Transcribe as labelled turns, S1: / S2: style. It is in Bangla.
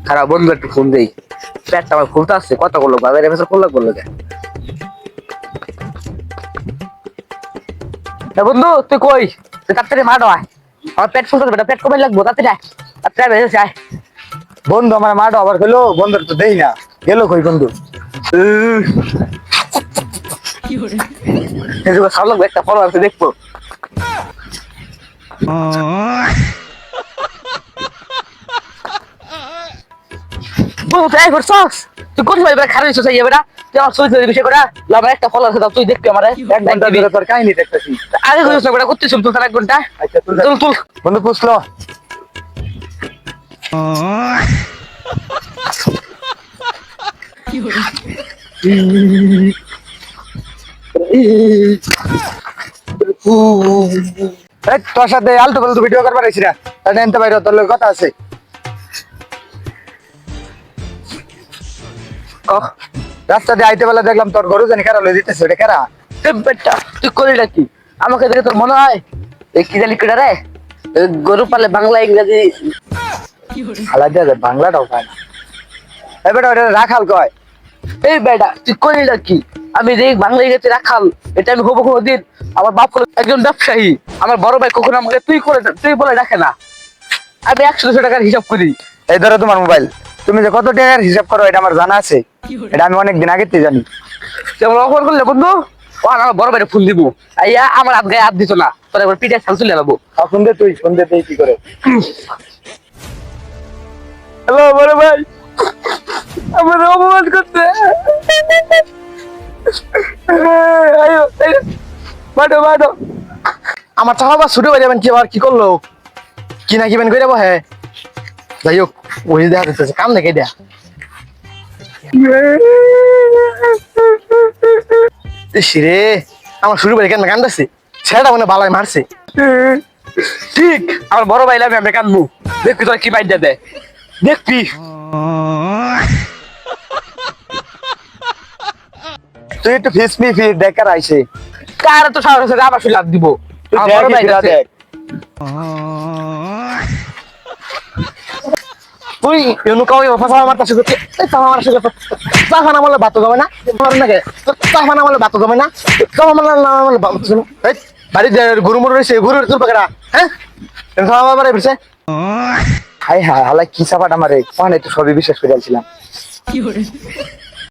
S1: খারাপ বন্ধু একটু ফোন দেই, পেটটা আমার ফুলতে আসছে, কথা বললো বাজারে ভেসে করলো বললো কে। বন্ধু তুই কই? তুই তাড়াতাড়ি মাঠ হয়, আমার পেট ফুলতে বেটা, পেট কমে লাগবো, তাড়াতাড়ি আয়, তাড়াতাড়ি ভেসে আয়।
S2: বন্ধু আমার মাঠ আবার গেলো, বন্ধুর তো দেই না, গেল কই বন্ধু?
S1: সব লোক একটা ফলো আছে দেখবো। বন্ধু তুই আয় করছস, তুই কোথায় এবার খারাপ হয়েছিস এবার? তুই আমার চরিত্রের বিষয় করে আমার একটা ফলো আছে, তুই দেখবি আমার
S2: 1 ঘন্টা ধরে তোর কাহিনী দেখতেছি।
S1: আগে কইছিস না বেটা, করতেছিস তুই তার 1 ঘন্টা।
S2: আচ্ছা তুই
S1: তুল তুল
S2: বন্ধু পুষলো। তোর সাথে আলতু ফালতু ভিডিও করবার আইছি না, তাই জানতে পারো তোর লগে কথা আছে।
S1: কহ
S2: রাস্তা দিয়ে আইতে বেলা দেখলাম তোর গরু জানি কারা লয়ে দিতেছে, ওটা কারা?
S1: বেটা, তুই করিটা কি? আমাকে দেখে তোর মনে হয় এই কি জানি কেডা রে, গরু পালে বাংলা ইংরেজি
S2: হালা দিয়ে যায়, বাংলাটাও পায় না। এই বেটা ওটা রাখাল কয়।
S1: এই বেটা তুই করিটা কি? আমি যে বাংলা ইংরেজি রাখাল, এটা আমি হবো কোনোদিন? আমার বাপ হলো একজন ব্যবসায়ী, আমার বড় ভাই কখনো আমাকে তুই বলে ডাকে না। আমি 100-200 টাকার হিসাব করি।
S2: এই ধরো তোমার মোবাইল, তুমি যে কত টাকার হিসাব করো এটা আমার জানা আছে, এটা আমি অনেক দিন আগে থেকে জানি।
S1: যেমন অফার করলে বন্ধু, ও আমার বড় ভাইরে ফোন দিব, আইয়া আমার হাত গায়ে হাত দিত না, তোর একবার পিঠে ছাল চলে যাবো।
S2: ফোন দে তুই, ফোন দে তুই কি করে?
S1: হ্যালো বড় ভাই, আমার অপমান করতে, আয়ো বাটো বাটো।
S2: আমার চাপা বা ছুটে যাবেন, কি আবার কি করলো, কি না কি বেন করে বহে। যাই হোক, ওই দেখা দিতেছে কাম দেখে দেয়া। রে আমার শুরু করে কেন কান্দাছে, ছেলেটা মনে বালাই মারছে।
S1: ঠিক আমার বড় ভাই লাগে, আমি কানবো, দেখবি তোর কি বাইর দেয়, দেখবি।
S2: তুই একটু ফিসমি ফির দেখার আইছে।
S1: কার তো সাহস আছে আবার শুলে হাত দিব?
S2: তুই
S1: আমার বড়
S2: দেখ,
S1: ভাই
S2: ফিরা
S1: আছে।
S2: দেখ।
S1: তুই এনু কাও ফাসা আমার কাছে করতে, এই তো আমার কাছে
S2: চাফানা বলে বাতো জমে না, মার নাকি চাফানা বলে বাতো জমে না, চাফানা বলে বাতো জমে। এই বাড়ি গরু মরু রয়েছে, গরু তোর পাকড়া, হ্যাঁ আমার বাড়ি ফিরছে। হাই হাই হালাই কি চাপাটা মারে, মানে তো সবই বিশ্বাস করে আলছিলাম।